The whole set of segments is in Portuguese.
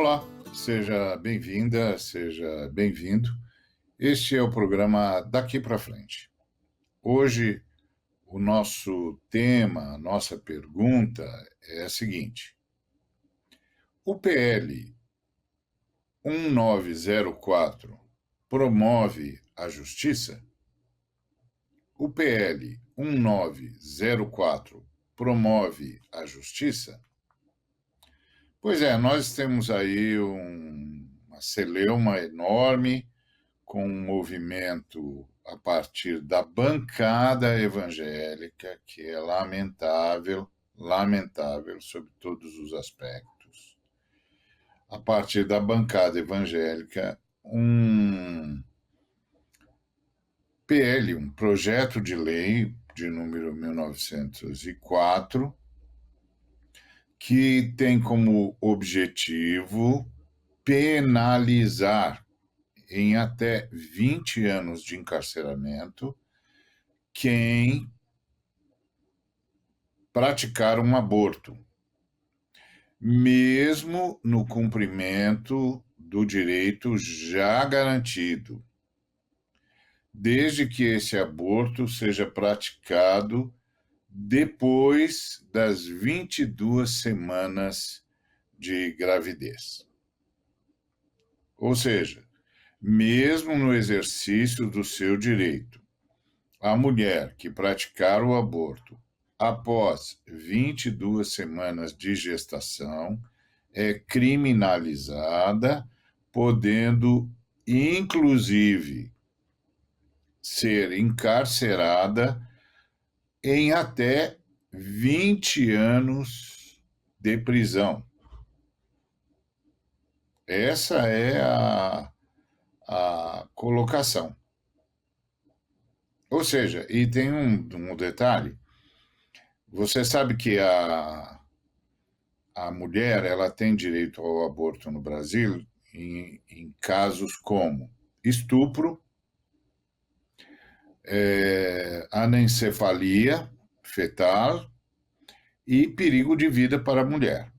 Olá, seja bem-vinda, seja bem-vindo. Este é o programa Daqui para Frente. Hoje, o nosso tema, a nossa pergunta é a seguinte: o PL 1904 promove a justiça? O PL 1904 promove a justiça? Pois é, nós temos aí uma celeuma enorme com um movimento a partir da bancada evangélica, que é lamentável, lamentável sob todos os aspectos. A partir da bancada evangélica, um PL, um projeto de lei de número 1904, que tem como objetivo penalizar em até 20 anos de encarceramento quem praticar um aborto, mesmo no cumprimento do direito já garantido, desde que esse aborto seja praticado depois das 22 semanas de gravidez. Ou seja, mesmo no exercício do seu direito, a mulher que praticar o aborto após 22 semanas de gestação é criminalizada, podendo, inclusive, ser encarcerada em até 20 anos de prisão. Essa é a colocação. Ou seja, e tem um detalhe: você sabe que a mulher ela tem direito ao aborto no Brasil em casos como estupro, anencefalia fetal e perigo de vida para a mulher.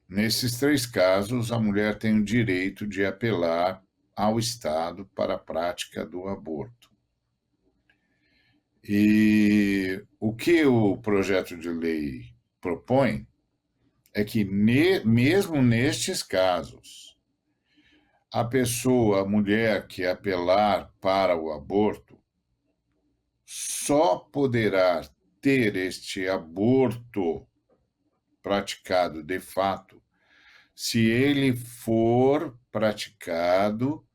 Nesses três casos, a mulher tem o direito de apelar ao Estado para a prática do aborto. E o que o projeto de lei propõe é que, mesmo nestes casos, a pessoa, a mulher que apelar para o aborto, só poderá ter este aborto praticado de fato se ele for praticado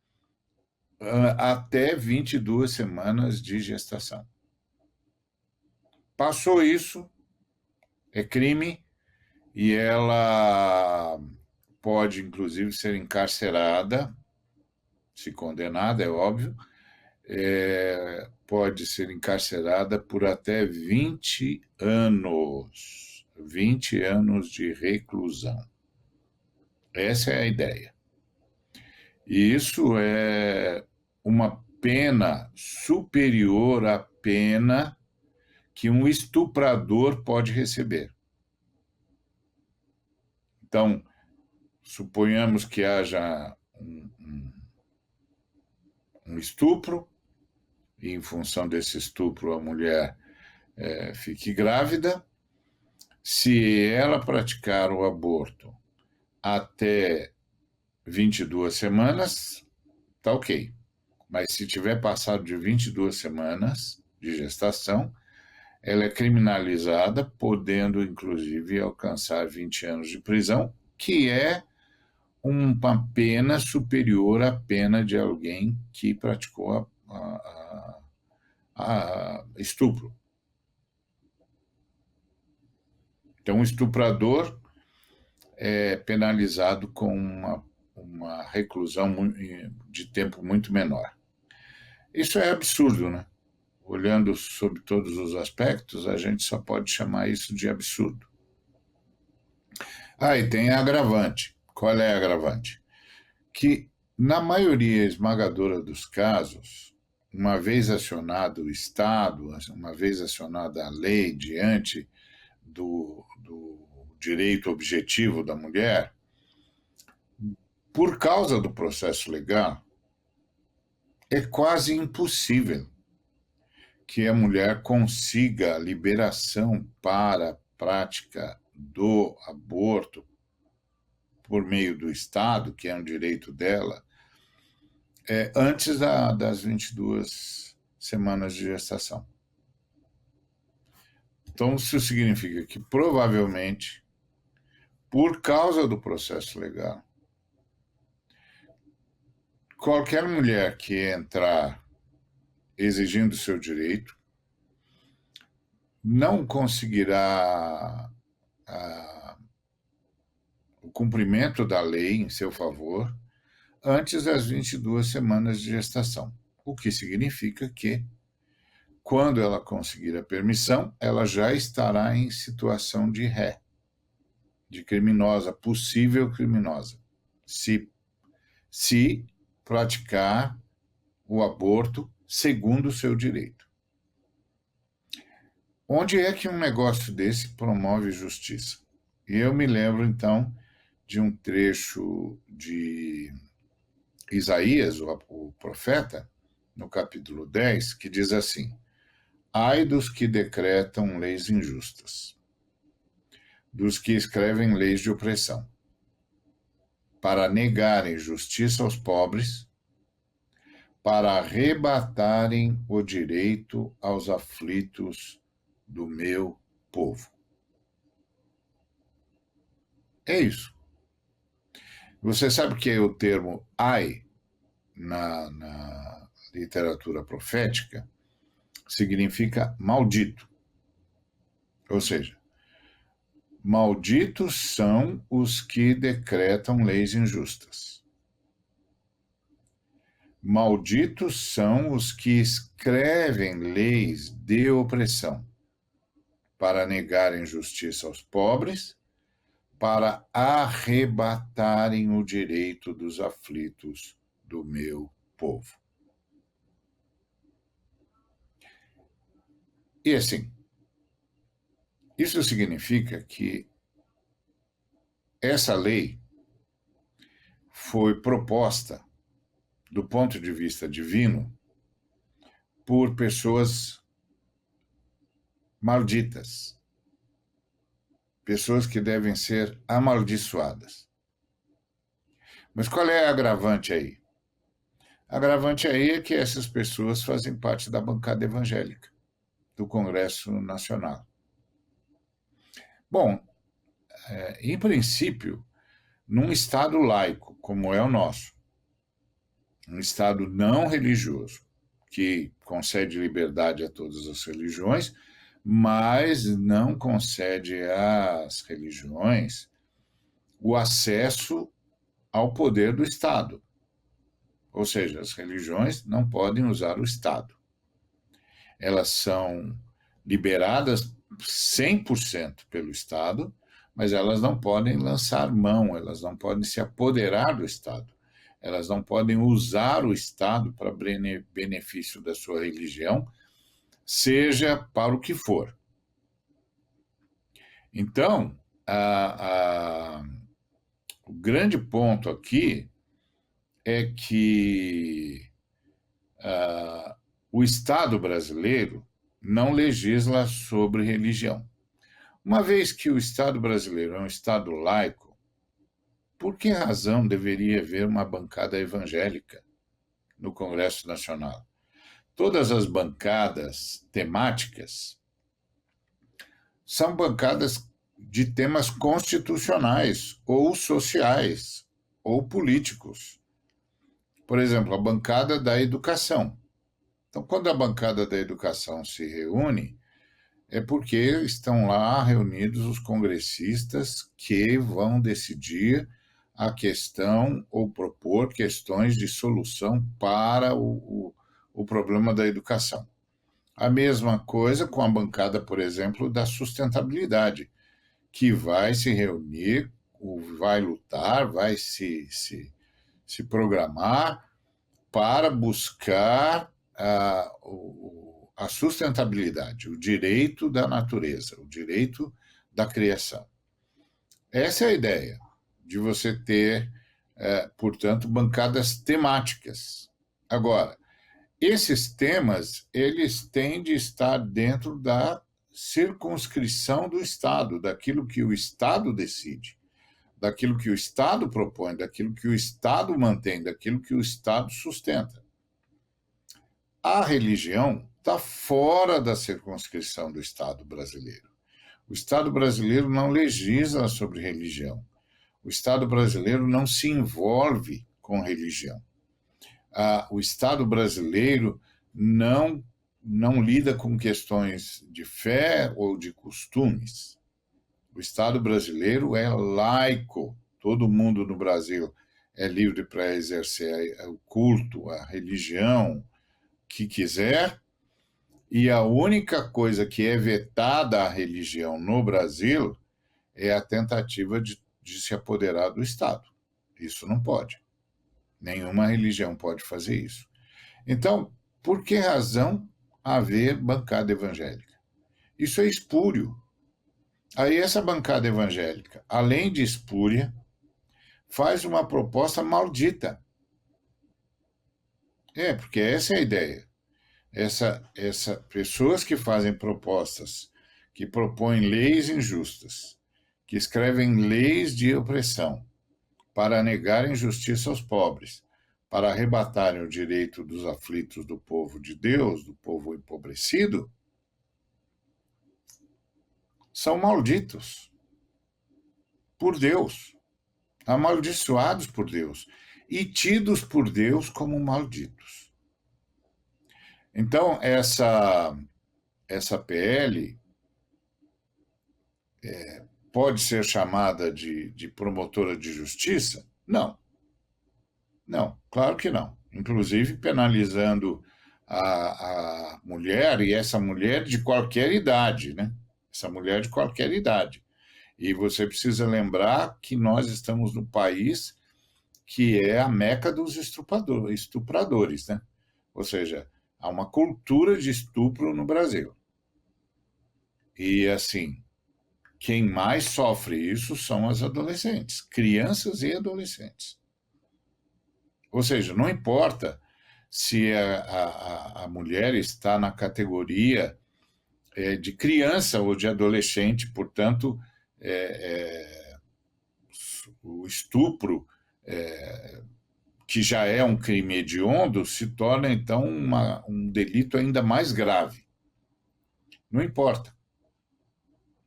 até 22 semanas de gestação. Passou isso, é crime, e ela pode, inclusive, ser encarcerada, se condenada, é óbvio, pode ser encarcerada por até 20 anos. 20 anos de reclusão. Essa é a ideia. E isso é uma pena superior à pena que um estuprador pode receber. Então, suponhamos que haja um estupro, e em função desse estupro a mulher fique grávida. Se ela praticar o aborto até 22 semanas, tá ok. Mas se tiver passado de 22 semanas de gestação, ela é criminalizada, podendo, inclusive, alcançar 20 anos de prisão, que é uma pena superior à pena de alguém que praticou a estupro. Então, o estuprador é penalizado com uma reclusão de tempo muito menor. Isso é absurdo, né? Olhando sob todos os aspectos, a gente só pode chamar isso de absurdo. E tem a agravante. Qual é a agravante? Que, na maioria esmagadora dos casos, uma vez acionado o Estado, uma vez acionada a lei diante do direito objetivo da mulher, Por causa do processo legal, é quase impossível que a mulher consiga a liberação para a prática do aborto por meio do Estado, que é um direito dela, antes das 22 semanas de gestação. Então, isso significa que, provavelmente, por causa do processo legal, qualquer mulher que entrar exigindo seu direito não conseguirá o cumprimento da lei em seu favor antes das 22 semanas de gestação, o que significa que, quando ela conseguir a permissão, ela já estará em situação de ré, de criminosa, possível criminosa, se praticar o aborto segundo o seu direito. Onde é que um negócio desse promove justiça? E eu me lembro, então, de um trecho de Isaías, o profeta, no capítulo 10, que diz assim: ai dos que decretam leis injustas, dos que escrevem leis de opressão, para negarem justiça aos pobres, para arrebatarem o direito aos aflitos do meu povo. É isso. Você sabe o que é o termo ai na literatura profética? Significa maldito. Ou seja, malditos são os que decretam leis injustas. Malditos são os que escrevem leis de opressão, para negarem justiça aos pobres, para arrebatarem o direito dos aflitos do meu povo. E assim, isso significa que essa lei foi proposta, do ponto de vista divino, por pessoas malditas, pessoas que devem ser amaldiçoadas. Mas qual é a agravante aí? A agravante aí é que essas pessoas fazem parte da bancada evangélica do Congresso Nacional. Bom, em princípio, num Estado laico, como é o nosso, um Estado não religioso, que concede liberdade a todas as religiões, mas não concede às religiões o acesso ao poder do Estado. Ou seja, as religiões não podem usar o Estado. Elas são liberadas 100% pelo Estado, mas elas não podem lançar mão, elas não podem se apoderar do Estado. Elas não podem usar o Estado para benefício da sua religião, seja para o que for. Então, o grande ponto aqui é que o Estado brasileiro não legisla sobre religião. Uma vez que o Estado brasileiro é um Estado laico, por que razão deveria haver uma bancada evangélica no Congresso Nacional? Todas as bancadas temáticas são bancadas de temas constitucionais ou sociais ou políticos. Por exemplo, a bancada da educação. Então, quando a bancada da educação se reúne, é porque estão lá reunidos os congressistas que vão decidir a questão ou propor questões de solução para o problema da educação. A mesma coisa com a bancada, por exemplo, da sustentabilidade, que vai se reunir, vai lutar, vai se programar para buscar a sustentabilidade, o direito da natureza, o direito da criação. Essa é a ideia de você ter portanto, bancadas temáticas. Agora, esses temas, eles têm de estar dentro da circunscrição do Estado, daquilo que o Estado decide, daquilo que o Estado propõe, daquilo que o Estado mantém, daquilo que o Estado sustenta. A religião está fora da circunscrição do Estado brasileiro. O Estado brasileiro não legisla sobre religião. O Estado brasileiro não se envolve com religião. O Estado brasileiro não lida com questões de fé ou de costumes. O Estado brasileiro é laico. Todo mundo no Brasil é livre para exercer o culto, a religião que quiser, e a única coisa que é vetada à religião no Brasil é a tentativa de se apoderar do Estado. Isso não pode. Nenhuma religião pode fazer isso. Então, por que razão haver bancada evangélica? Isso é espúrio. Aí essa bancada evangélica, além de espúria, faz uma proposta maldita. Porque essa é a ideia. Pessoas que fazem propostas, que propõem leis injustas, que escrevem leis de opressão, para negarem justiça aos pobres, para arrebatarem o direito dos aflitos do povo de Deus, do povo empobrecido, são malditos por Deus, amaldiçoados por Deus e tidos por Deus como malditos. Então, essa PL pode ser chamada de promotora de justiça? Não. Não, claro que não. Inclusive penalizando a mulher, e essa mulher de qualquer idade, né? Essa mulher de qualquer idade. E você precisa lembrar que nós estamos no país que é a meca dos estupradores, né? Ou seja, há uma cultura de estupro no Brasil. E, assim, quem mais sofre isso são as adolescentes, crianças e adolescentes. Ou seja, não importa se a mulher está na categoria de criança ou de adolescente, portanto, o estupro, que já é um crime hediondo, se torna, então, um delito ainda mais grave. Não importa.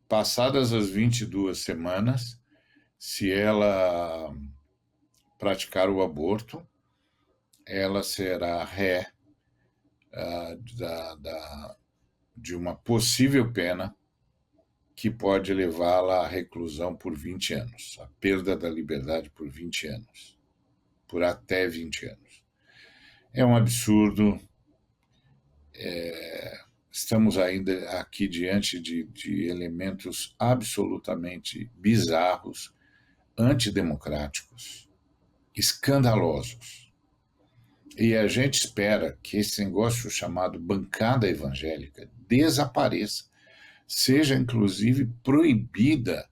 Passadas as 22 semanas, se ela praticar o aborto, ela será ré de uma possível pena que pode levá-la à reclusão por 20 anos, a perda da liberdade por 20 anos, por até 20 anos. É um absurdo. Estamos ainda aqui diante de elementos absolutamente bizarros, antidemocráticos, escandalosos. E a gente espera que esse negócio chamado bancada evangélica desapareça, seja inclusive proibida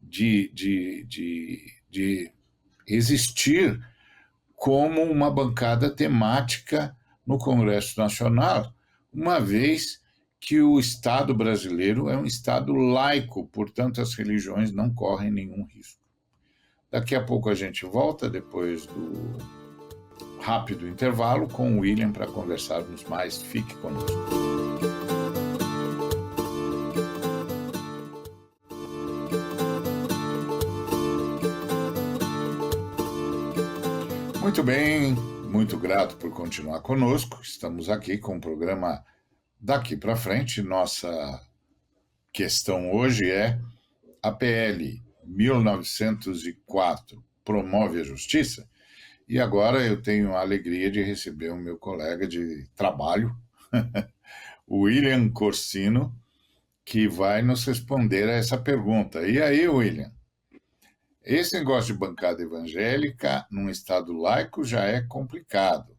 de existir como uma bancada temática no Congresso Nacional, uma vez que o Estado brasileiro é um Estado laico, portanto as religiões não correm nenhum risco. Daqui a pouco a gente volta, depois do rápido intervalo, com o William para conversarmos mais. Fique conosco. Muito bem, muito grato por continuar conosco. Estamos aqui com o programa Daqui para Frente. Nossa questão hoje é: a PL 1904 promove a justiça? E agora eu tenho a alegria de receber o meu colega de trabalho, o William Corsino, que vai nos responder a essa pergunta. E aí, William? Esse negócio de bancada evangélica num Estado laico já é complicado.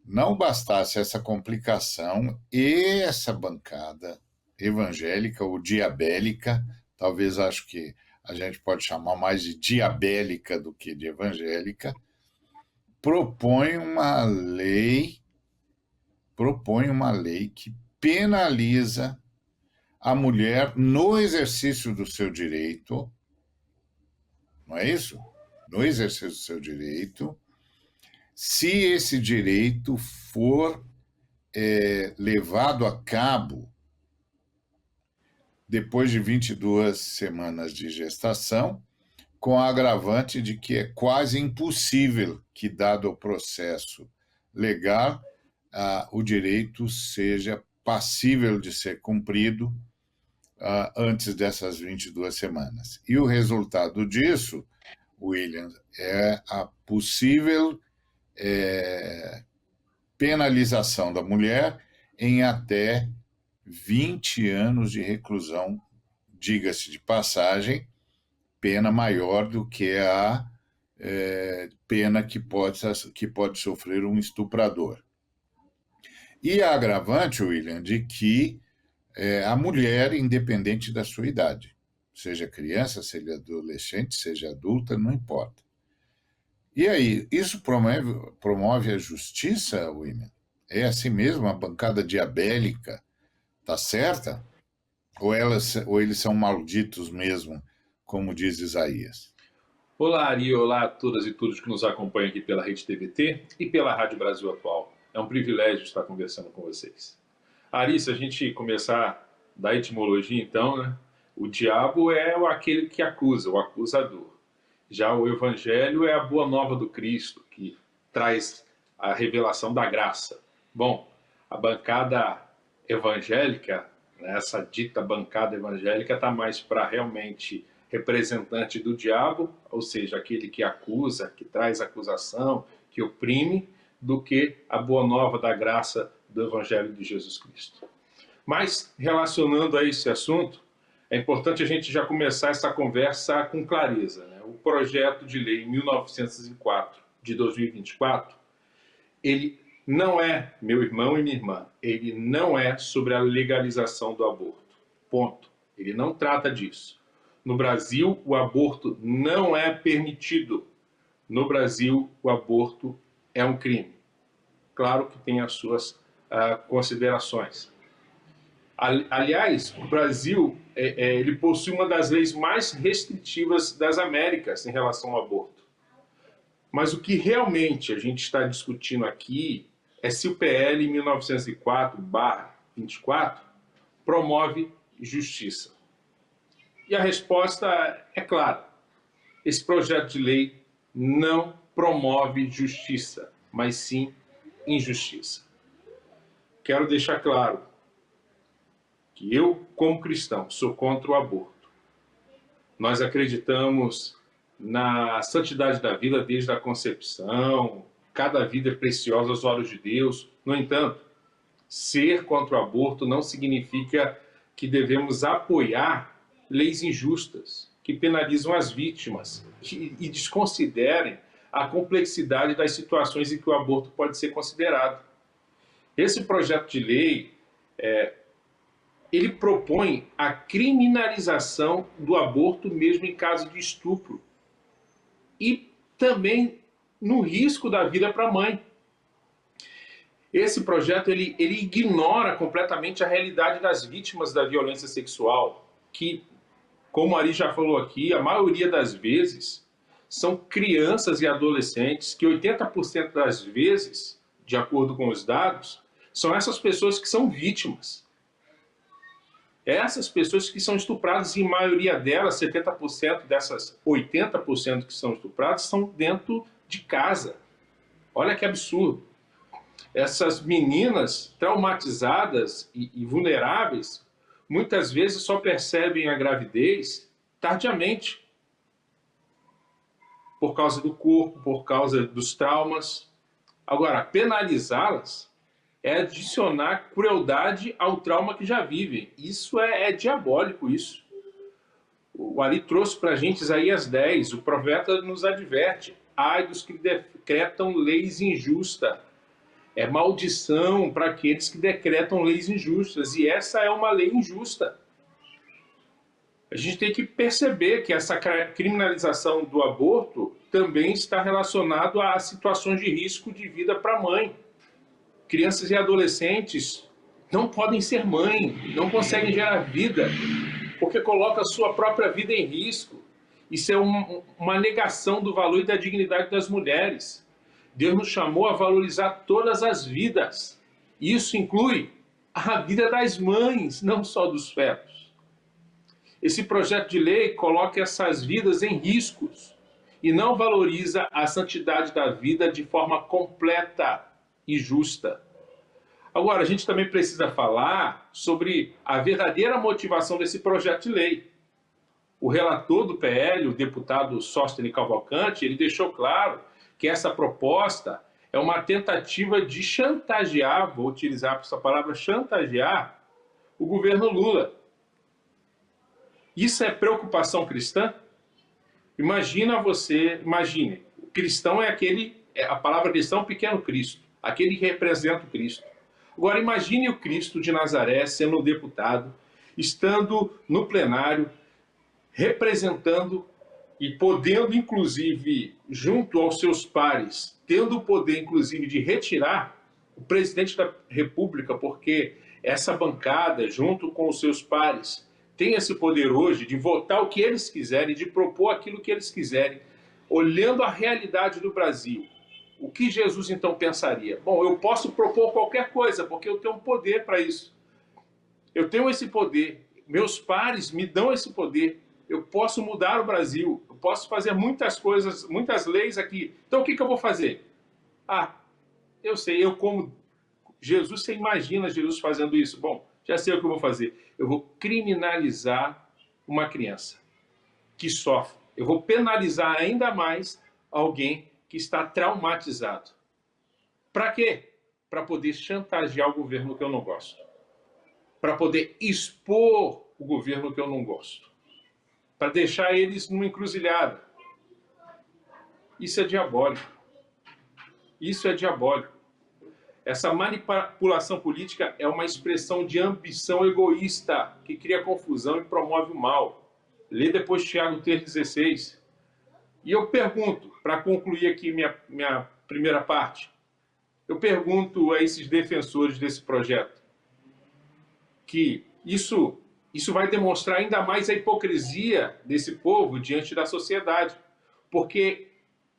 Não bastasse essa complicação e essa bancada evangélica ou diabélica, talvez acho que a gente pode chamar mais de diabélica do que de evangélica, propõe uma lei, que penaliza a mulher no exercício do seu direito, não é isso? No exercício do seu direito, se esse direito for levado a cabo depois de 22 semanas de gestação, com a agravante de que é quase impossível que, dado o processo legal, o direito seja passível de ser cumprido antes dessas 22 semanas. E o resultado disso, William, é a possível penalização da mulher em até 20 anos de reclusão, diga-se de passagem, pena maior do que a pena que pode sofrer um estuprador. E a agravante, William, de que a mulher, independente da sua idade, seja criança, seja adolescente, seja adulta, não importa. E aí, isso promove a justiça, William? É assim mesmo? A bancada diabélica está certa? Ou eles são malditos mesmo, como diz Isaías? Olá, Ari, olá a todas e todos que nos acompanham aqui pela Rede TVT e pela Rádio Brasil Atual. É um privilégio estar conversando com vocês. Ari, se a gente começar da etimologia, então, né? O diabo é aquele que acusa, o acusador. Já o evangelho é a boa nova do Cristo, que traz a revelação da graça. Bom, a bancada evangélica, né, essa dita bancada evangélica, está mais para realmente representante do diabo, ou seja, aquele que acusa, que traz acusação, que oprime, do que a boa nova da graça do evangelho de Jesus Cristo. Mas, relacionando a esse assunto, é importante a gente já começar essa conversa com clareza, né? O projeto de lei 1904 de 2024, ele não é, meu irmão e minha irmã, ele não é sobre a legalização do aborto. Ponto. Ele não trata disso. No Brasil, o aborto não é permitido. No Brasil, o aborto é um crime. Claro que tem as suas considerações. Aliás, o Brasil ele possui uma das leis mais restritivas das Américas em relação ao aborto. Mas o que realmente a gente está discutindo aqui é se o PL 1904/24 promove justiça. E a resposta é clara. Esse projeto de lei não promove justiça, mas sim injustiça. Quero deixar claro que eu, como cristão, sou contra o aborto. Nós acreditamos na santidade da vida desde a concepção, cada vida é preciosa aos olhos de Deus. No entanto, ser contra o aborto não significa que devemos apoiar leis injustas, que penalizam as vítimas e desconsiderem a complexidade das situações em que o aborto pode ser considerado. Esse projeto de lei ele propõe a criminalização do aborto mesmo em caso de estupro e também no risco da vida para a mãe. Esse projeto ele ignora completamente a realidade das vítimas da violência sexual, que, como a Ari já falou aqui, a maioria das vezes são crianças e adolescentes, que 80% das vezes, de acordo com os dados, são essas pessoas que são vítimas. Essas pessoas que são estupradas, em maioria delas, 70% dessas 80% que são estupradas, são dentro de casa. Olha que absurdo. Essas meninas traumatizadas e vulneráveis, muitas vezes só percebem a gravidez tardiamente, por causa do corpo, por causa dos traumas. Agora, penalizá-las é adicionar crueldade ao trauma que já vivem. Isso é diabólico, isso. O Ari trouxe para a gente Isaías 10, o profeta nos adverte: ai dos que decretam leis injustas. É maldição para aqueles que decretam leis injustas, e essa é uma lei injusta. A gente tem que perceber que essa criminalização do aborto também está relacionado a situações de risco de vida para a mãe. Crianças e adolescentes não podem ser mãe, não conseguem gerar vida, porque coloca a sua própria vida em risco. Isso é uma negação do valor e da dignidade das mulheres. Deus nos chamou a valorizar todas as vidas. Isso inclui a vida das mães, não só dos fetos. Esse projeto de lei coloca essas vidas em riscos e não valoriza a santidade da vida de forma completa e justa. Agora, a gente também precisa falar sobre a verdadeira motivação desse projeto de lei. O relator do PL, o deputado Sóstenes Cavalcante, ele deixou claro que essa proposta é uma tentativa de chantagear, vou utilizar essa palavra, chantagear, o governo Lula. Isso é preocupação cristã? Imagine, o cristão é a palavra cristão, pequeno Cristo, aquele que representa o Cristo. Agora imagine o Cristo de Nazaré sendo um deputado, estando no plenário, representando e podendo, inclusive, junto aos seus pares, tendo o poder, inclusive, de retirar o presidente da República, porque essa bancada, junto com os seus pares, tem esse poder hoje de votar o que eles quiserem, de propor aquilo que eles quiserem, olhando a realidade do Brasil. O que Jesus então pensaria? Bom, eu posso propor qualquer coisa, porque eu tenho um poder para isso. Eu tenho esse poder, meus pares me dão esse poder, eu posso mudar o Brasil, eu posso fazer muitas coisas, muitas leis aqui. Então o que eu vou fazer? Eu sei, eu como Jesus, você imagina Jesus fazendo isso? Bom, já sei o que eu vou fazer. Eu vou criminalizar uma criança que sofre. Eu vou penalizar ainda mais alguém que está traumatizado. Para quê? Para poder chantagear o governo que eu não gosto. Para poder expor o governo que eu não gosto. Para deixar eles numa encruzilhada. Isso é diabólico. Isso é diabólico. Essa manipulação política é uma expressão de ambição egoísta que cria confusão e promove o mal. Lê depois Tiago 3,16. E eu pergunto, para concluir aqui minha primeira parte, eu pergunto a esses defensores desse projeto que isso vai demonstrar ainda mais a hipocrisia desse povo diante da sociedade. Porque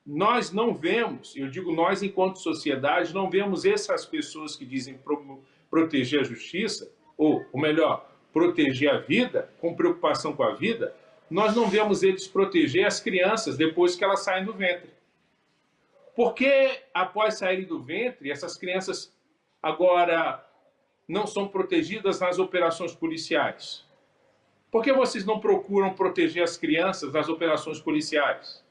nós não vemos, eu digo nós enquanto sociedade, não vemos essas pessoas que dizem proteger a justiça, ou melhor, proteger a vida, com preocupação com a vida, nós não vemos eles proteger as crianças depois que elas saem do ventre. Por que, após saírem do ventre, essas crianças agora não são protegidas nas operações policiais? Por que vocês não procuram proteger as crianças nas operações policiais?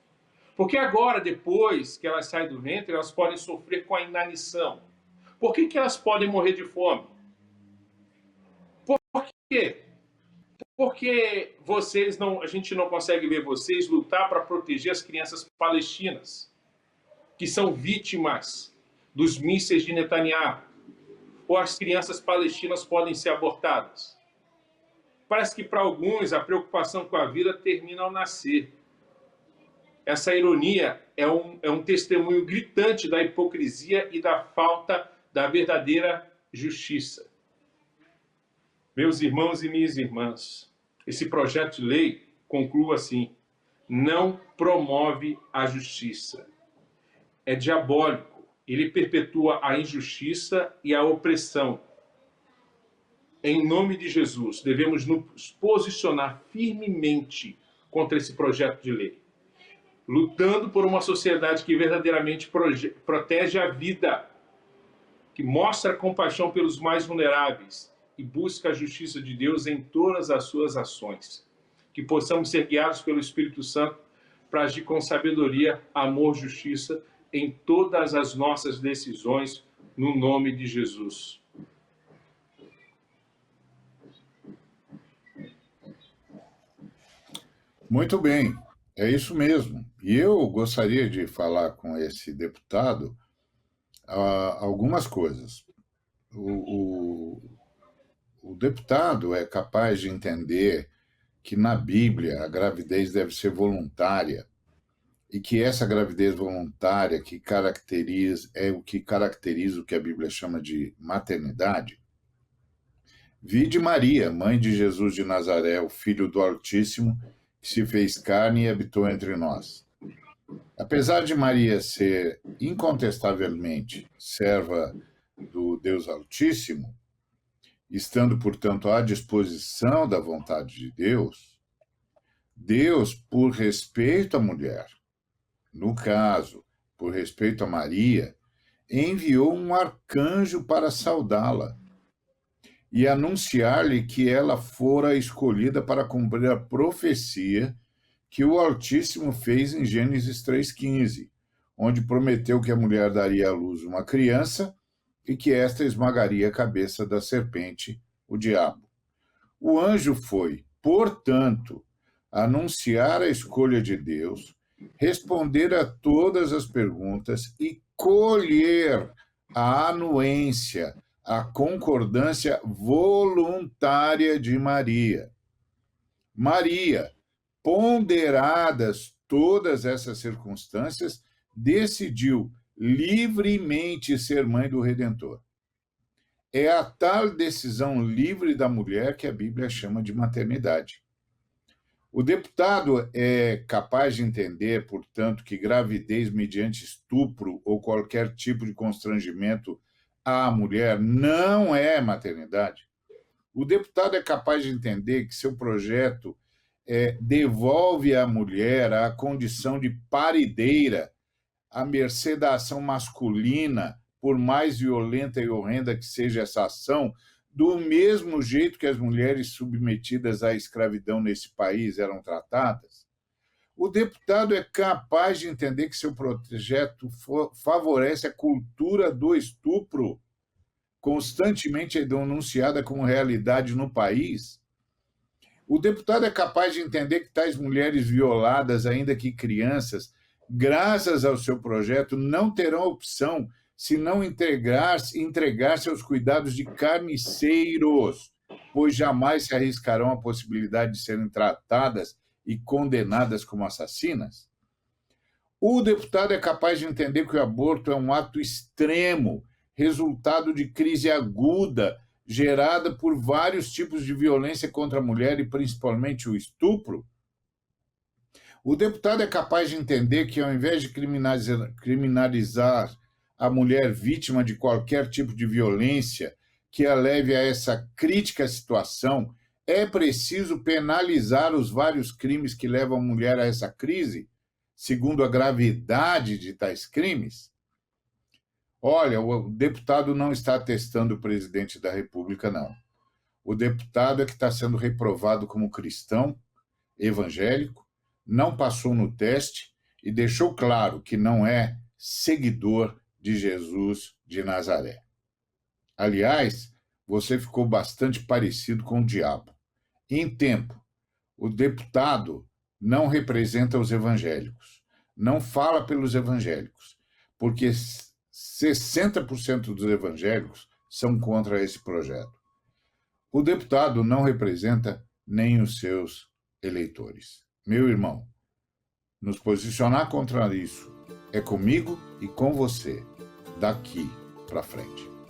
Porque agora, depois que elas saem do ventre, elas podem sofrer com a inanição. Por que elas podem morrer de fome? Por quê? Porque a gente não consegue ver vocês lutar para proteger as crianças palestinas, que são vítimas dos mísseis de Netanyahu. Ou as crianças palestinas podem ser abortadas. Parece que para alguns a preocupação com a vida termina ao nascer. Essa ironia é um testemunho gritante da hipocrisia e da falta da verdadeira justiça. Meus irmãos e minhas irmãs, esse projeto de lei conclui assim: não promove a justiça. É diabólico. Ele perpetua a injustiça e a opressão. Em nome de Jesus, devemos nos posicionar firmemente contra esse projeto de lei, lutando por uma sociedade que verdadeiramente protege a vida, que mostra compaixão pelos mais vulneráveis e busca a justiça de Deus em todas as suas ações. Que possamos ser guiados pelo Espírito Santo para agir com sabedoria, amor, justiça em todas as nossas decisões, no nome de Jesus. Muito bem, é isso mesmo. E eu gostaria de falar com esse deputado algumas coisas. O deputado é capaz de entender que na Bíblia a gravidez deve ser voluntária e que essa gravidez voluntária é o que caracteriza o que a Bíblia chama de maternidade. Vide Maria, mãe de Jesus de Nazaré, o Filho do Altíssimo, que se fez carne e habitou entre nós. Apesar de Maria ser incontestavelmente serva do Deus Altíssimo, estando, portanto, à disposição da vontade de Deus, Deus, por respeito à mulher, no caso, por respeito a Maria, enviou um arcanjo para saudá-la e anunciar-lhe que ela fora escolhida para cumprir a profecia que o Altíssimo fez em Gênesis 3,15, onde prometeu que a mulher daria à luz uma criança e que esta esmagaria a cabeça da serpente, o diabo. O anjo foi, portanto, anunciar a escolha de Deus, responder a todas as perguntas e colher a anuência, a concordância voluntária de Maria. Maria, ponderadas todas essas circunstâncias, decidiu livremente ser mãe do Redentor. É a tal decisão livre da mulher que a Bíblia chama de maternidade. O deputado é capaz de entender, portanto, que gravidez mediante estupro ou qualquer tipo de constrangimento à mulher não é maternidade. O deputado é capaz de entender que seu projeto devolve à mulher a condição de parideira, à mercê da ação masculina, por mais violenta e horrenda que seja essa ação, do mesmo jeito que as mulheres submetidas à escravidão nesse país eram tratadas. O deputado é capaz de entender que seu projeto favorece a cultura do estupro, constantemente denunciada como realidade no país. O deputado é capaz de entender que tais mulheres violadas, ainda que crianças, graças ao seu projeto, não terão opção se não entregar-se aos cuidados de carniceiros, pois jamais se arriscarão a possibilidade de serem tratadas e condenadas como assassinas. O deputado é capaz de entender que o aborto é um ato extremo, resultado de crise aguda, gerada por vários tipos de violência contra a mulher e principalmente o estupro. O deputado é capaz de entender que, ao invés de criminalizar a mulher vítima de qualquer tipo de violência que a leve a essa crítica situação, é preciso penalizar os vários crimes que levam a mulher a essa crise, segundo a gravidade de tais crimes. Olha, o deputado não está testando o presidente da República, não. O deputado é que está sendo reprovado como cristão, evangélico, não passou no teste e deixou claro que não é seguidor de Jesus de Nazaré. Aliás, você ficou bastante parecido com o diabo. Em tempo, o deputado não representa os evangélicos, não fala pelos evangélicos, porque 60% dos evangélicos são contra esse projeto. O deputado não representa nem os seus eleitores. Meu irmão, nos posicionar contra isso é comigo e com você, daqui para frente.